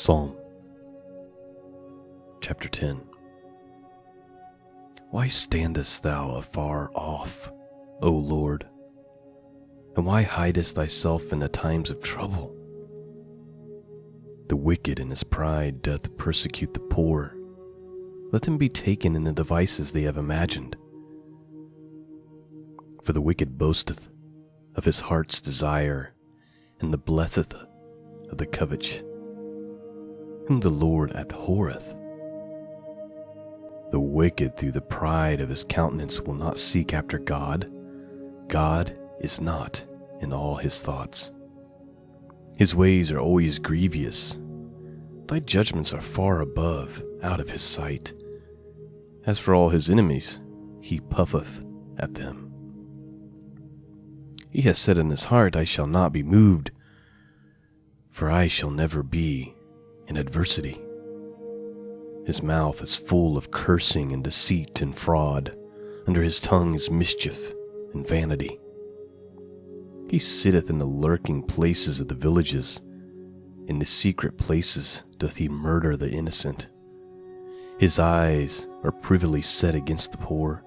Psalm chapter 10. Why standest thou afar off, O Lord? And why hidest thyself in the times of trouble? The wicked in his pride doth persecute the poor. Let him be taken in the devices they have imagined. For the wicked boasteth of his heart's desire, and the blesseth of the covet, whom the Lord abhorreth. The wicked through the pride of his countenance will not seek after God. God is not in all his thoughts. His ways are always grievous. Thy judgments are far above, out of his sight. As for all his enemies, he puffeth at them. He has said in his heart, I shall not be moved, for I shall never be in adversity. His mouth is full of cursing and deceit and fraud. Under his tongue is mischief and vanity. He sitteth in the lurking places of the villages. In the secret places doth he murder the innocent. His eyes are privily set against the poor.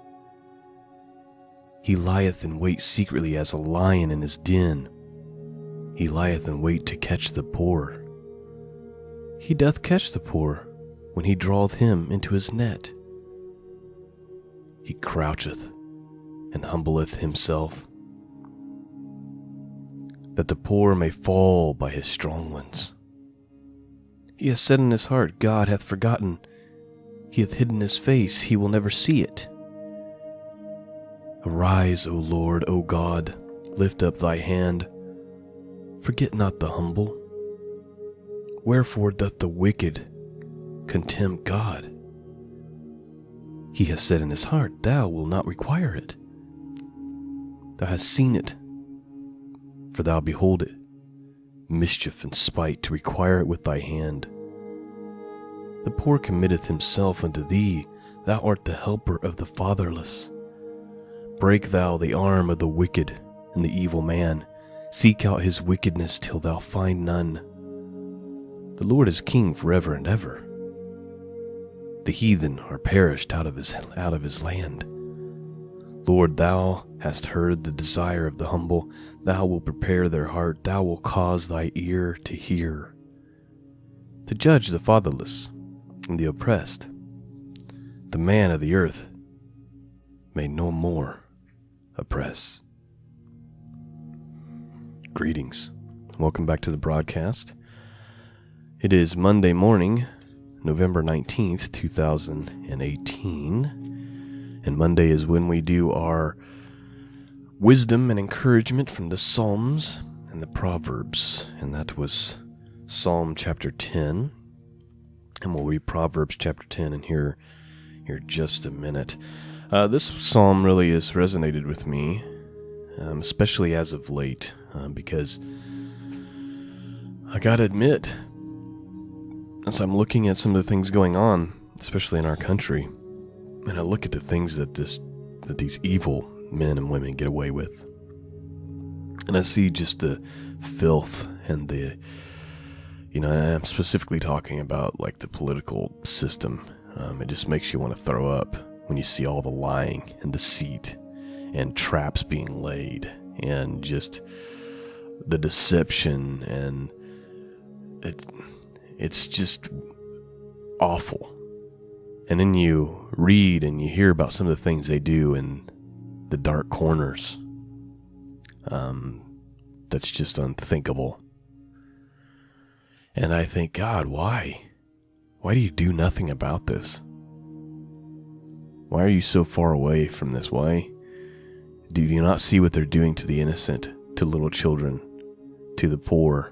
He lieth in wait secretly as a lion in his den. He lieth in wait to catch the poor. He doth catch the poor when he draweth him into his net. He croucheth and humbleth himself, that the poor may fall by his strong ones. He has said in his heart, God hath forgotten. He hath hidden his face, he will never see it. Arise, O Lord, O God, lift up thy hand. Forget not the humble. Wherefore doth the wicked contemn God? He has said in his heart, thou wilt not require it. Thou hast seen it, for thou behold it, mischief and spite to require it with thy hand. The poor committeth himself unto thee, thou art the helper of the fatherless. Break thou the arm of the wicked and the evil man, seek out his wickedness till thou find none. The Lord is king forever and ever. The heathen are perished out of his land. Lord, thou hast heard the desire of the humble. Thou wilt prepare their heart. Thou wilt cause thy ear to hear, to judge the fatherless and the oppressed. The man of the earth may no more oppress. Greetings. Welcome back to the broadcast. It is Monday morning, November 19th, 2018. And Monday is when we do our wisdom and encouragement from the Psalms and the Proverbs. And that was Psalm chapter 10. And we'll read Proverbs chapter 10 in here just a minute. This psalm really has resonated with me, especially as of late, because I gotta admit, as I'm looking at some of the things going on, especially in our country, and I look at the things that these evil men and women get away with, and I see just the filth and I'm specifically talking about like the political system. It just makes you want to throw up when you see all the lying and deceit and traps being laid and just the deception, and it's just awful. And then you read and you hear about some of the things they do in the dark corners. That's just unthinkable. And I think, God, why? Why do you do nothing about this? Why are you so far away from this? Why do you not see what they're doing to the innocent, to little children, to the poor,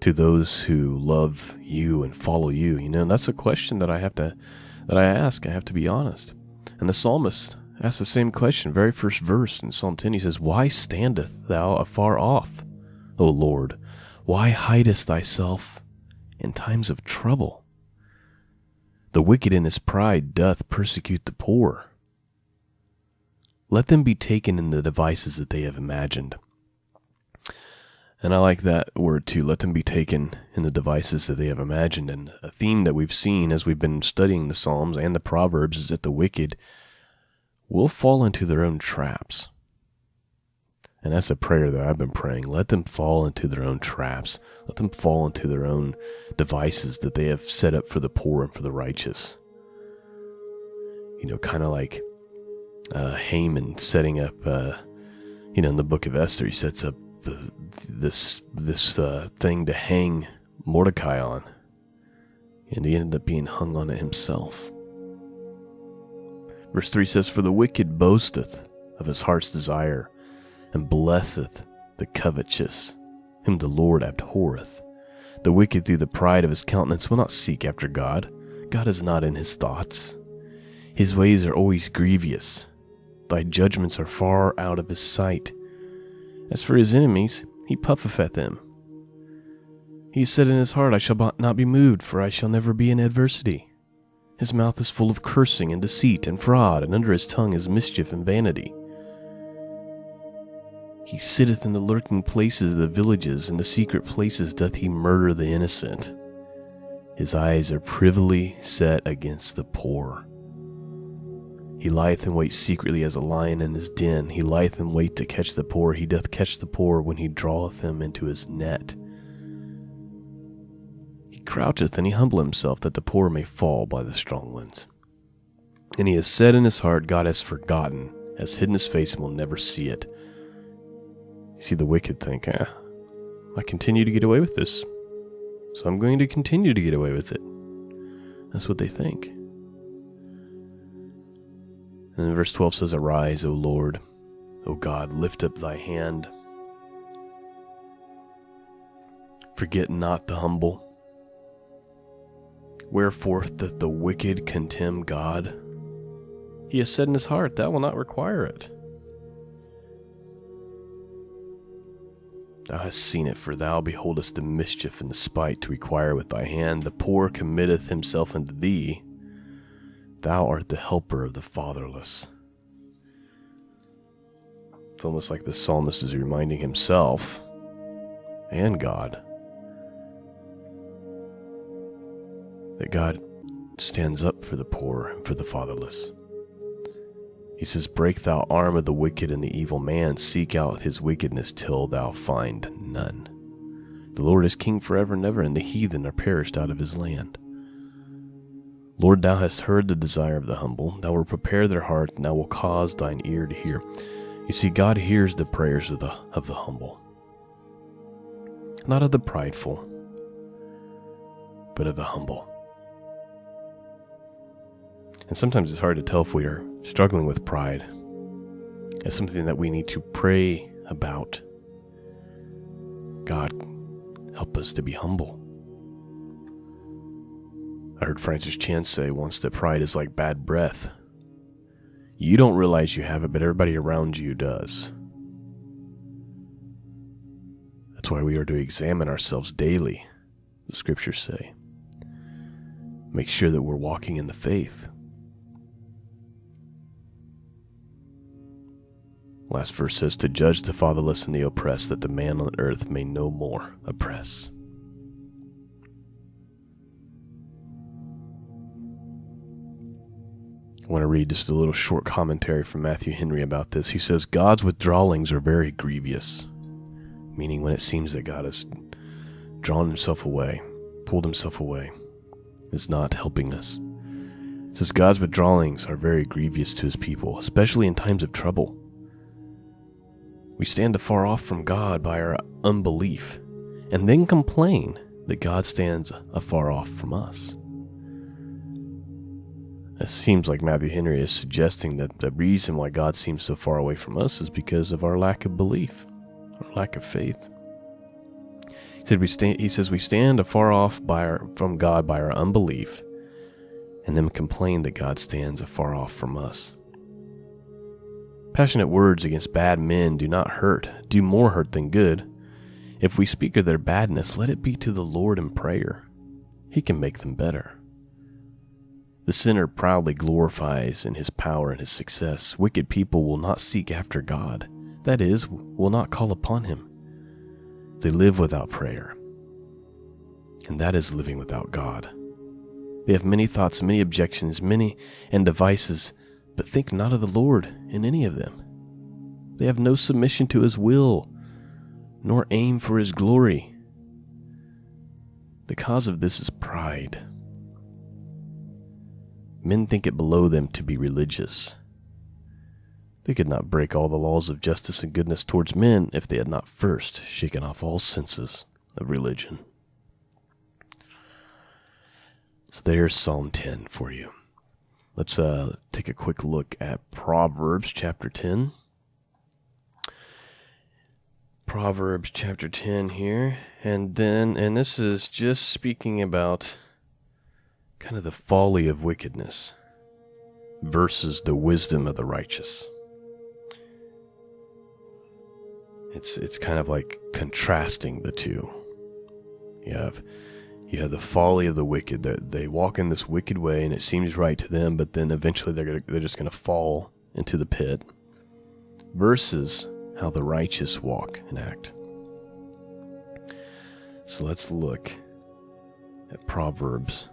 to those who love you and follow you? That's a question that I ask. I have to be honest. And the psalmist asks the same question, very first verse in Psalm 10. He says, why standeth thou afar off, O Lord? Why hidest thyself in times of trouble? The wicked in his pride doth persecute the poor. Let them be taken in the devices that they have imagined. And I like that word too. Let them be taken in the devices that they have imagined. And a theme that we've seen as we've been studying the Psalms and the Proverbs is that the wicked will fall into their own traps. And that's a prayer that I've been praying. Let them fall into their own traps. Let them fall into their own devices that they have set up for the poor and for the righteous. Kind of like Haman setting up, in the book of Esther, he sets up this thing to hang Mordecai on. And he ended up being hung on it himself. Verse 3 says, "For the wicked boasteth of his heart's desire, and blesseth the covetous, whom the Lord abhorreth. The wicked through the pride of his countenance will not seek after God. God is not in his thoughts. His ways are always grievous. Thy judgments are far out of his sight. As for his enemies, he puffeth at them. He said in his heart, I shall not be moved, for I shall never be in adversity. His mouth is full of cursing and deceit and fraud, and under his tongue is mischief and vanity. He sitteth in the lurking places of the villages, in the secret places doth he murder the innocent. His eyes are privily set against the poor. He lieth in wait secretly as a lion in his den. He lieth in wait to catch the poor. He doth catch the poor when he draweth them into his net. He croucheth and he humbleth himself, that the poor may fall by the strong ones. And he has said in his heart, God has forgotten, has hidden his face, and will never see it." You see, the wicked think, I continue to get away with this, so I'm going to continue to get away with it. That's what they think. And then verse 12 says, "Arise, O Lord, O God, lift up thy hand. Forget not the humble. Wherefore doth the wicked contemn God? He has said in his heart, thou wilt not require it. Thou hast seen it, for thou beholdest the mischief and the spite to require with thy hand. The poor committeth himself unto thee. Thou art the helper of the fatherless." It's almost like the psalmist is reminding himself and God that God stands up for the poor and for the fatherless. He says, "Break thou arm of the wicked and the evil man. Seek out his wickedness till thou find none. The Lord is king forever and ever, and the heathen are perished out of his land. Lord, thou hast heard the desire of the humble. Thou wilt prepare their heart, and thou wilt cause thine ear to hear." You see, God hears the prayers of the humble. Not of the prideful, but of the humble. And sometimes it's hard to tell if we are struggling with pride. It's something that we need to pray about. God, help us to be humble. I heard Francis Chan say once that pride is like bad breath. You don't realize you have it, but everybody around you does. That's why we are to examine ourselves daily, the scriptures say. Make sure that we're walking in the faith. Last verse says, "To judge the fatherless and the oppressed, that the man on earth may no more oppress." I want to read just a little short commentary from Matthew Henry about this. He says, "God's withdrawings are very grievous," meaning when it seems that God has drawn himself away, pulled himself away, is not helping us. He says, "God's withdrawings are very grievous to his people, especially in times of trouble. We stand afar off from God by our unbelief, and then complain that God stands afar off from us." It seems like Matthew Henry is suggesting that the reason why God seems so far away from us is because of our lack of belief, our lack of faith. He says we stand afar off from God by our unbelief, and then complain that God stands afar off from us. Passionate words against bad men do more hurt than good. If we speak of their badness, let it be to the Lord in prayer. He can make them better. The sinner proudly glorifies in his power and his success. Wicked people will not seek after God. That is, will not call upon him. They live without prayer, and that is living without God. They have many thoughts, many objections, many and devices, but think not of the Lord in any of them. They have no submission to his will, nor aim for his glory. The cause of this is pride. Men think it below them to be religious. They could not break all the laws of justice and goodness towards men if they had not first shaken off all senses of religion. So there's Psalm 10 for you. Let's take a quick look at Proverbs chapter 10. Proverbs chapter 10 here. And this is just speaking about kind of the folly of wickedness versus the wisdom of the righteous. It's kind of like contrasting the two. You have the folly of the wicked. They walk in this wicked way, and it seems right to them, but then eventually they're just going to fall into the pit. Versus how the righteous walk and act. So let's look at Proverbs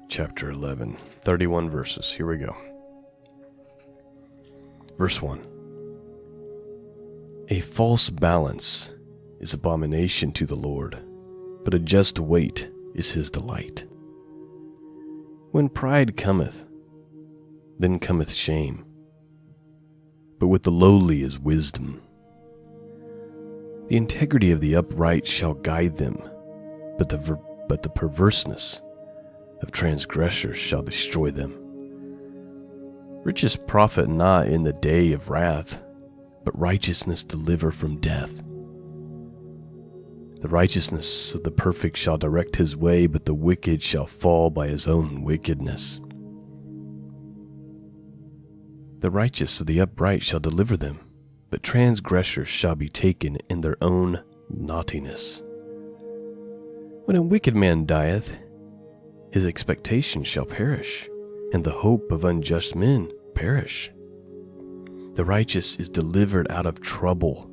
chapter 11, 31 verses. Here we go. Verse 1. A false balance is abomination to the Lord, but a just weight is his delight. When pride cometh, then cometh shame, but with the lowly is wisdom. The integrity of the upright shall guide them, but the perverseness of transgressors shall destroy them. Riches profit not in the day of wrath, but righteousness deliver from death. The righteousness of the perfect shall direct his way, but the wicked shall fall by his own wickedness. The righteous of the upright shall deliver them, but transgressors shall be taken in their own naughtiness. When a wicked man dieth, his expectation shall perish, and the hope of unjust men perish. The righteous is delivered out of trouble,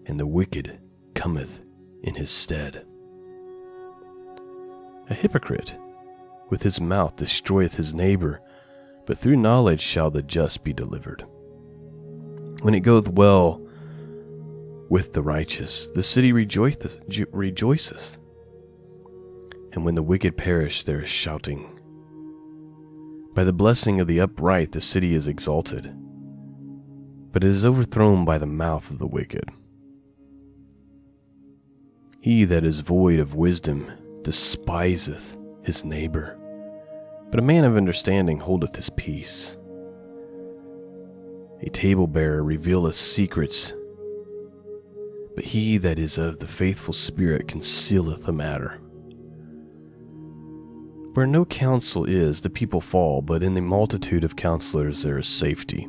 and the wicked cometh in his stead. A hypocrite with his mouth destroyeth his neighbor, but through knowledge shall the just be delivered. When it goeth well with the righteous, the city rejoiceth. And when the wicked perish, there is shouting. By the blessing of the upright the city is exalted, but it is overthrown by the mouth of the wicked. He that is void of wisdom despiseth his neighbor, but a man of understanding holdeth his peace. A table-bearer revealeth secrets, but he that is of the faithful spirit concealeth a matter. Where no counsel is, the people fall, but in the multitude of counselors there is safety.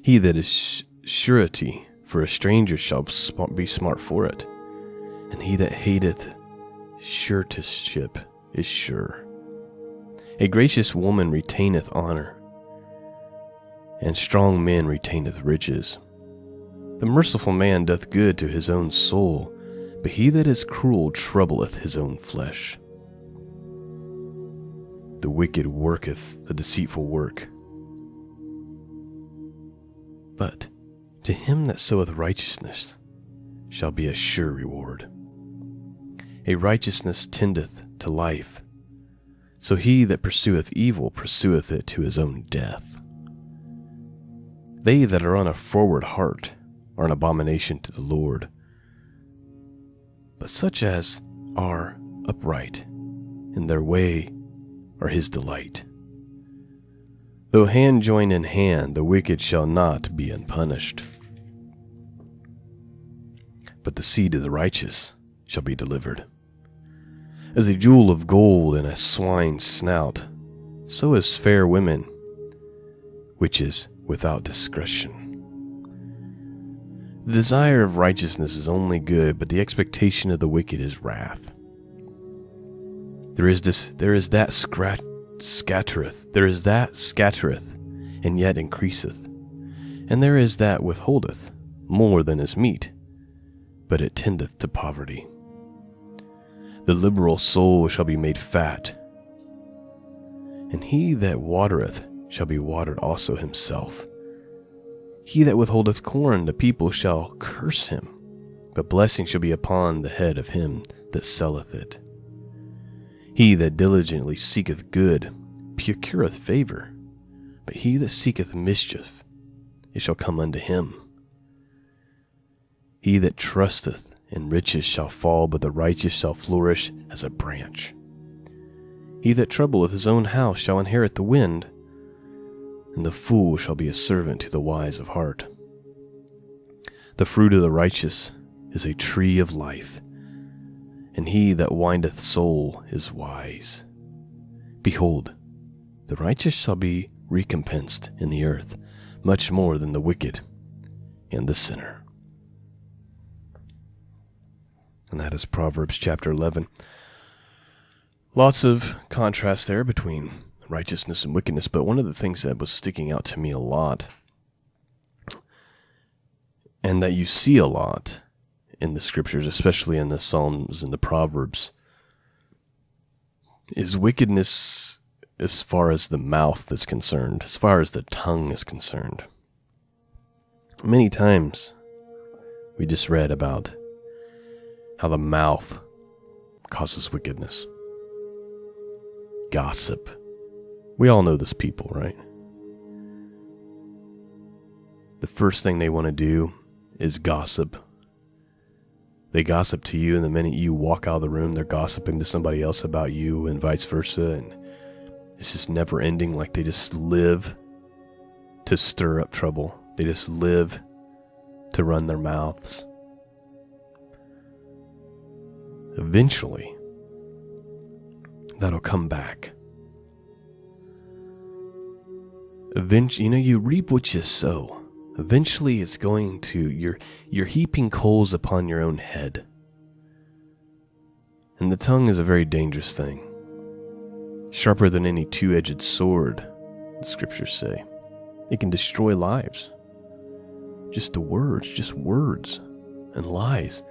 He that is surety for a stranger shall be smart for it, and he that hateth suretyship is sure. A gracious woman retaineth honor, and strong men retaineth riches. The merciful man doth good to his own soul, but he that is cruel troubleth his own flesh. The wicked worketh a deceitful work, but to him that soweth righteousness shall be a sure reward. A righteousness tendeth to life, so he that pursueth evil pursueth it to his own death. They that are on a forward heart are an abomination to the Lord, but such as are upright in their way are his delight. Though hand join in hand, the wicked shall not be unpunished, but the seed of the righteous shall be delivered. As a jewel of gold in a swine's snout, so is fair women, which is without discretion. The desire of righteousness is only good, but the expectation of the wicked is wrath. There is that scattereth, and yet increaseth, and there is that withholdeth more than is meet, but it tendeth to poverty. The liberal soul shall be made fat, and he that watereth shall be watered also himself. He that withholdeth corn, the people shall curse him, but blessing shall be upon the head of him that selleth it. He that diligently seeketh good procureth favor, but he that seeketh mischief, it shall come unto him. He that trusteth in riches shall fall, but the righteous shall flourish as a branch. He that troubleth his own house shall inherit the wind, and the fool shall be a servant to the wise of heart. The fruit of the righteous is a tree of life, and he that windeth soul is wise. Behold, the righteous shall be recompensed in the earth, much more than the wicked and the sinner. And that is Proverbs chapter 11. Lots of contrast there between righteousness and wickedness, but one of the things that was sticking out to me a lot, and that you see a lot in the scriptures, especially in the Psalms and the Proverbs, is wickedness as far as the mouth is concerned, as far as the tongue is concerned. Many times we just read about how the mouth causes wickedness. Gossip. We all know this people, right? The first thing they want to do is gossip. They gossip to you, and the minute you walk out of the room, they're gossiping to somebody else about you, and vice versa, and it's just never ending. Like they just live to stir up trouble. They just live to run their mouths. Eventually, that'll come back. Eventually, you reap what you sow. Eventually, it's going to, you're heaping coals upon your own head. And the tongue is a very dangerous thing. Sharper than any two-edged sword, the scriptures say. It can destroy lives. Just words and lies.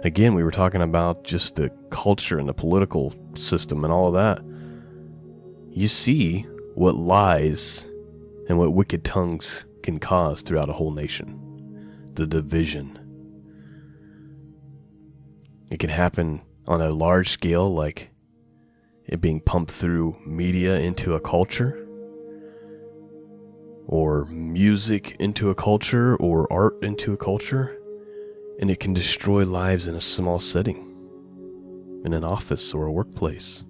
Again, we were talking about just the culture and the political system and all of that. You see what lies and what wicked tongues can cause throughout a whole nation. The division. It can happen on a large scale, like it being pumped through media into a culture, or music into a culture, or art into a culture, and it can destroy lives in a small setting, in an office or a workplace.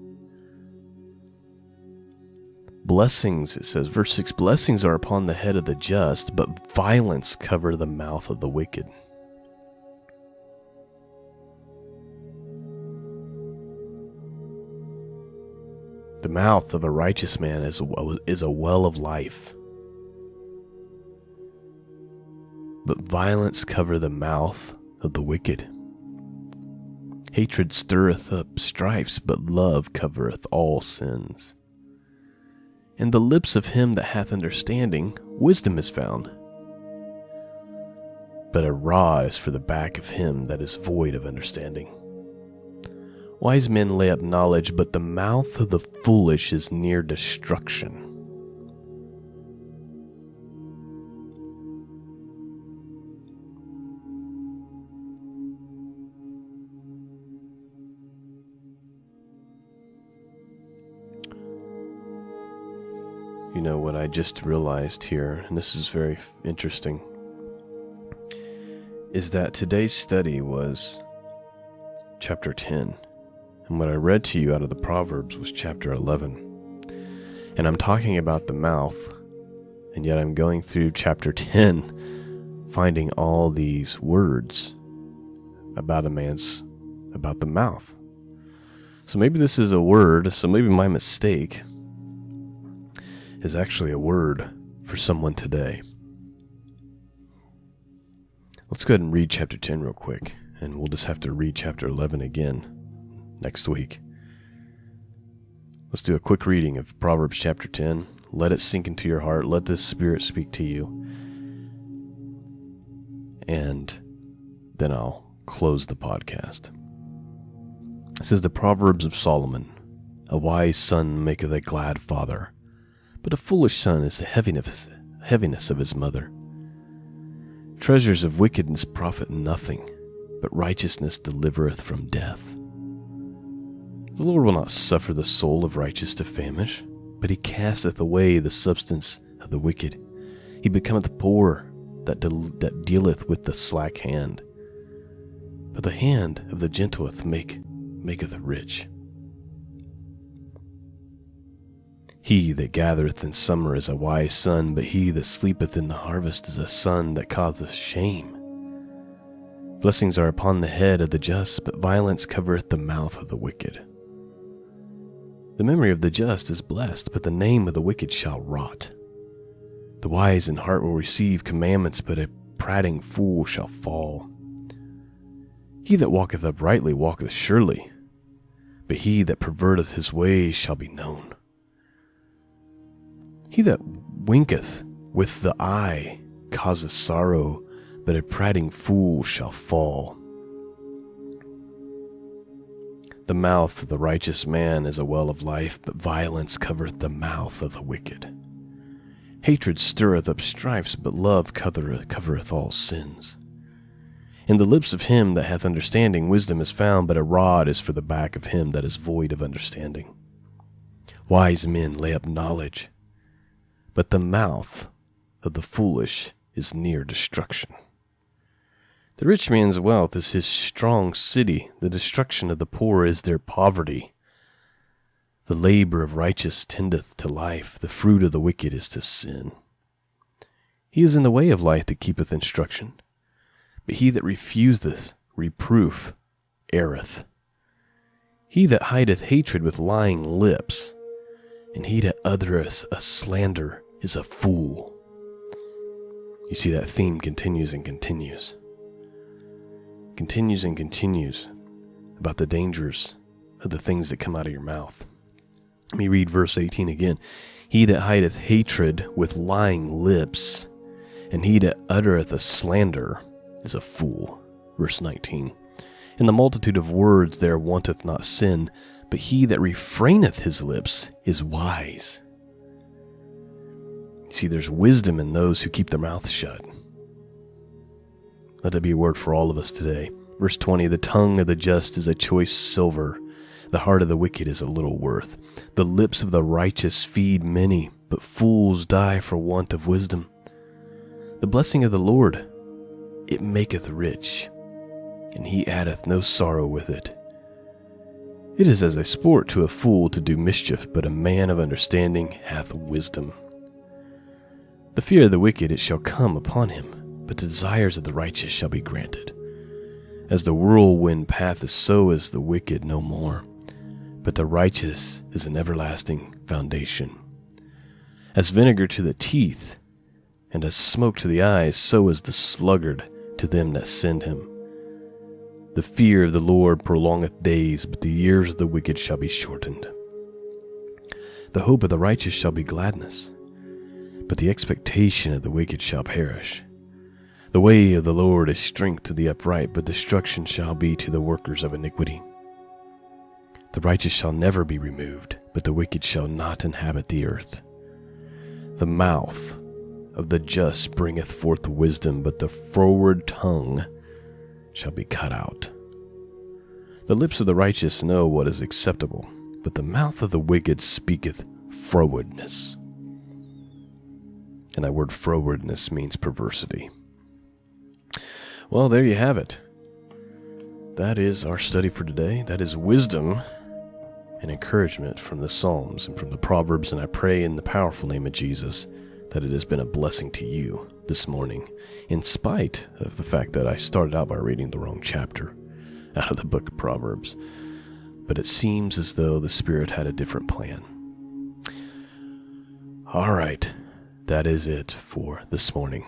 Blessings, it says, verse 6, blessings are upon the head of the just, but violence cover the mouth of the wicked. The mouth of a righteous man is a well of life, but violence cover the mouth of the wicked. Hatred stirreth up strifes, but love covereth all sins. In the lips of him that hath understanding, wisdom is found. But a rod is for the back of him that is void of understanding. Wise men lay up knowledge, but the mouth of the foolish is near destruction. You know what I just realized here, and this is very interesting, is that today's study was chapter 10, and what I read to you out of the Proverbs was chapter 11. And I'm talking about the mouth, and yet I'm going through chapter 10, finding all these words about about the mouth. So maybe this is a word, so maybe my mistake is actually a word for someone today. Let's go ahead and read chapter 10 real quick, and we'll just have to read chapter 11 again next week. Let's do a quick reading of Proverbs chapter 10. Let it sink into your heart. Let the Spirit speak to you. And then I'll close the podcast. It says, the Proverbs of Solomon, a wise son maketh a glad father, but a foolish son is the heaviness of his mother. Treasures of wickedness profit nothing, but righteousness delivereth from death. The Lord will not suffer the soul of righteous to famish, but he casteth away the substance of the wicked. He becometh poor that dealeth with the slack hand, but the hand of the gentle maketh rich. He that gathereth in summer is a wise son, but he that sleepeth in the harvest is a son that causeth shame. Blessings are upon the head of the just, but violence covereth the mouth of the wicked. The memory of the just is blessed, but the name of the wicked shall rot. The wise in heart will receive commandments, but a prating fool shall fall. He that walketh uprightly walketh surely, but he that perverteth his ways shall be known. He that winketh with the eye causeth sorrow, but a prating fool shall fall. The mouth of the righteous man is a well of life, but violence covereth the mouth of the wicked. Hatred stirreth up strifes, but love covereth all sins. In the lips of him that hath understanding wisdom is found, but a rod is for the back of him that is void of understanding. Wise men lay up knowledge, but the mouth of the foolish is near destruction. The rich man's wealth is his strong city. The destruction of the poor is their poverty. The labor of righteous tendeth to life. The fruit of the wicked is to sin. He is in the way of life that keepeth instruction, but he that refuseth reproof erreth. He that hideth hatred with lying lips, and he that uttereth a slander is a fool. You see, that theme continues and continues. Continues and continues about the dangers of the things that come out of your mouth. Let me read verse 18 again. He that hideth hatred with lying lips, and he that uttereth a slander is a fool. Verse 19. In the multitude of words there wanteth not sin, but he that refraineth his lips is wise. See, there's wisdom in those who keep their mouths shut. Let that be a word for all of us today. Verse 20, the tongue of the just is a choice silver. The heart of the wicked is a little worth. The lips of the righteous feed many, but fools die for want of wisdom. The blessing of the Lord, it maketh rich, and he addeth no sorrow with it. It is as a sport to a fool to do mischief, but a man of understanding hath wisdom. The fear of the wicked it shall come upon him, but the desires of the righteous shall be granted. As the whirlwind passeth, so is the wicked no more, but the righteous is an everlasting foundation. As vinegar to the teeth, and as smoke to the eyes, so is the sluggard to them that send him. The fear of the Lord prolongeth days, but the years of the wicked shall be shortened. The hope of the righteous shall be gladness, but the expectation of the wicked shall perish. The way of the Lord is strength to the upright, but destruction shall be to the workers of iniquity. The righteous shall never be removed, but the wicked shall not inhabit the earth. The mouth of the just bringeth forth wisdom, but the froward tongue shall be cut out. The lips of the righteous know what is acceptable, but the mouth of the wicked speaketh frowardness. And that word frowardness means perversity. Well, there you have it. That is our study for today. That is wisdom and encouragement from the Psalms and from the Proverbs, and I pray in the powerful name of Jesus that it has been a blessing to you this morning, in spite of the fact that I started out by reading the wrong chapter out of the book of Proverbs. But it seems as though the Spirit had a different plan. All right, that is it for this morning.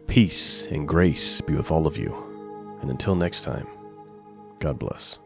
Peace and grace be with all of you. And until next time, God bless.